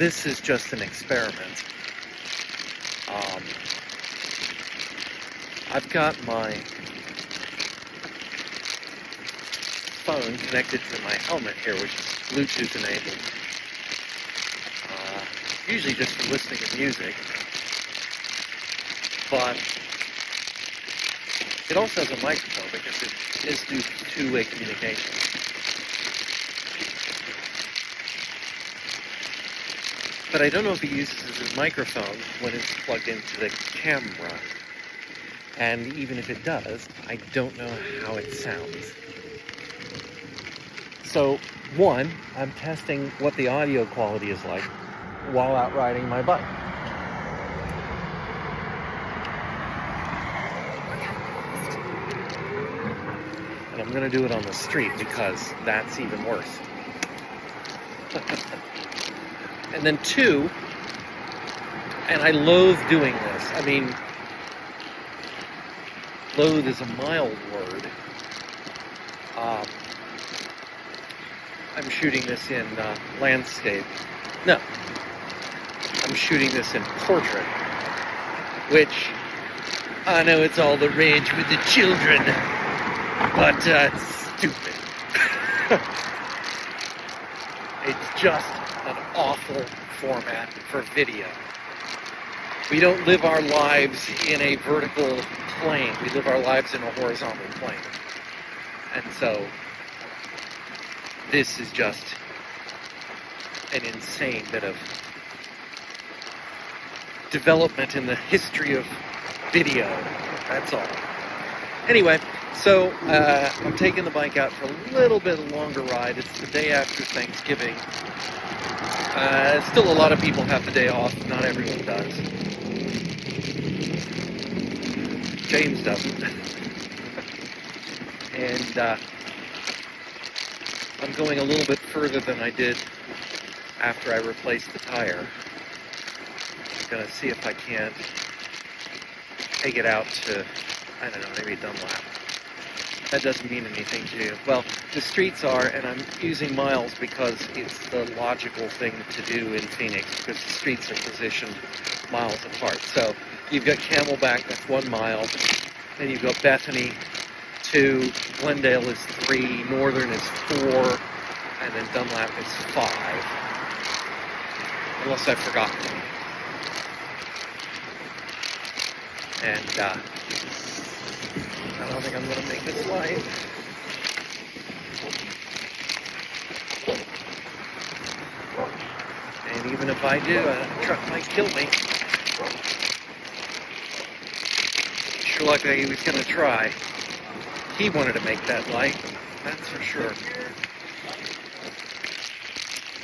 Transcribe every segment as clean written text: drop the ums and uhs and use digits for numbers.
this is just an experiment. I've got my phone connected to my helmet here, which is Bluetooth enabled. Usually just for listening to music, but it also has a microphone because it is two-way communication. But I don't know if it uses it as a microphone when it's plugged into the camera. And even if it does, I don't know how it sounds. So, one, I'm testing what the audio quality is like while out riding my bike. And I'm going to do it on the street because that's even worse. And then two, and I loathe doing this. I mean, loathe is a mild word. I'm shooting this in landscape. No, I'm shooting this in portrait, which I know it's all the rage with the children, but it's stupid. It's just an awful format for video. We don't live our lives in a vertical plane. We live our lives in a horizontal plane. And so, this is just an insane bit of development in the history of video. That's all. Anyway, so I'm taking the bike out for a little bit longer ride. It's the day after Thanksgiving. Still a lot of people have the day off. Not everyone does. James doesn't. And I'm going a little bit further than I did after I replaced the tire. I'm going to see if I can't take it out to, I don't know, maybe Dunlap. That doesn't mean anything to you. Well, the streets are, and I'm using miles because it's the logical thing to do in Phoenix, because the streets are positioned miles apart. So you've got Camelback, that's 1 mile. Then you've got Bethany, 2. Glendale is 3. Northern is 4. And then Dunlap is 5. Unless I've forgotten any. And I don't think I'm going to make this line. And even if I do, a truck might kill me. Sure like he was going to try. He wanted to make that light, that's for sure.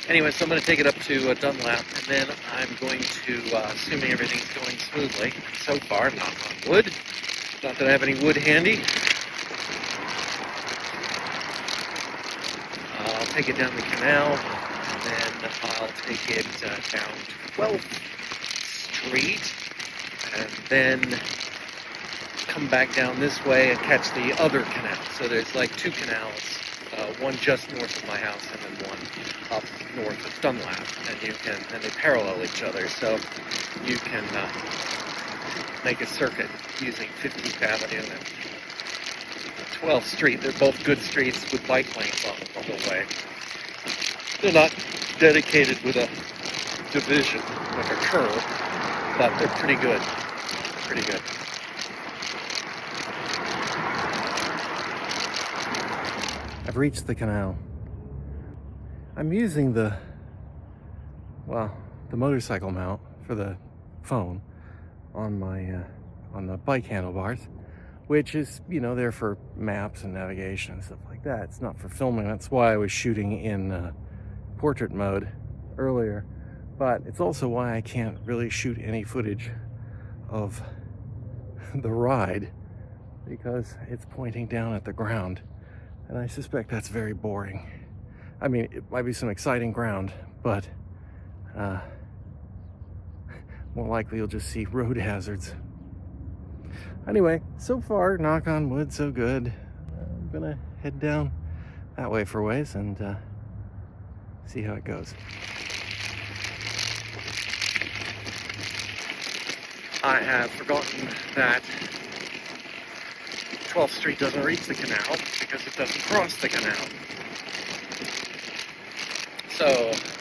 Anyway, so I'm going to take it up to Dunlap, and then I'm going to, assuming everything's going smoothly, so far, knock on wood. Not that I have any wood handy. I'll take it down the canal, and then I'll take it down 12th Street, and then come back down this way and catch the other canal. So there's like 2 canals, one just north of my house and then one up north of Dunlap, and they parallel each other, so you can make a circuit using 15th Avenue and 12th Street. They're both good streets with bike lanes on them the whole way. They're not dedicated with a division, like a curve, but they're pretty good. Pretty good. I've reached the canal. I'm using the motorcycle mount for the phone on my on the bike handlebars, which is, there for maps and navigation and stuff like that. It's not for filming. That's why I was shooting in portrait mode earlier, but it's also why I can't really shoot any footage of the ride because it's pointing down at the ground, and I suspect that's very boring. I mean, it might be some exciting ground, but more likely you'll just see road hazards. Anyway, so far, knock on wood, so good. I'm gonna head down that way for a ways and see how it goes. I have forgotten that 12th Street doesn't reach the canal because it doesn't cross the canal. So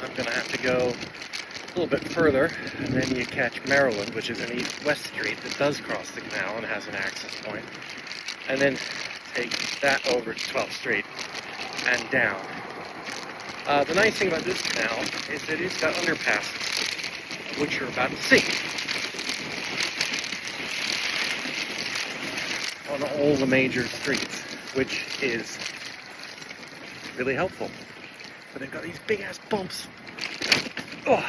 I'm going to have to go a little bit further, and then you catch Maryland, which is an east-west street that does cross the canal and has an access point, and then take that over to 12th Street and down. The nice thing about this canal is that it's got underpasses, which you're about to see, on all the major streets, which is really helpful. But they've got these big-ass bumps. Oh,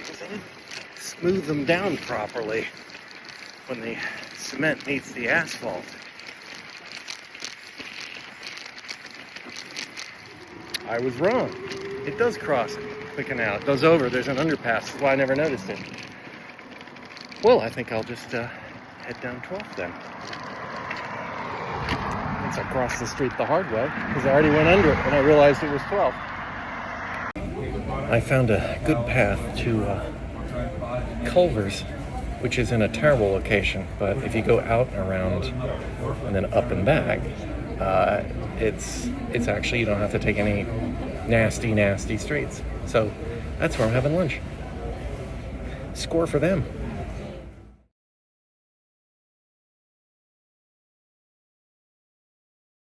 they didn't smooth them down properly when the cement meets the asphalt. I was wrong. It does cross the canal. It goes over. There's an underpass. That's why I never noticed it. Well, I think I'll just head down 12th then. Once I cross the street the hard way, because I already went under it when I realized it was 12th. I found a good path to Culver's, which is in a terrible location, but if you go out and around and then up and back, it's actually, you don't have to take any nasty streets. So that's where I'm having lunch. Score for them.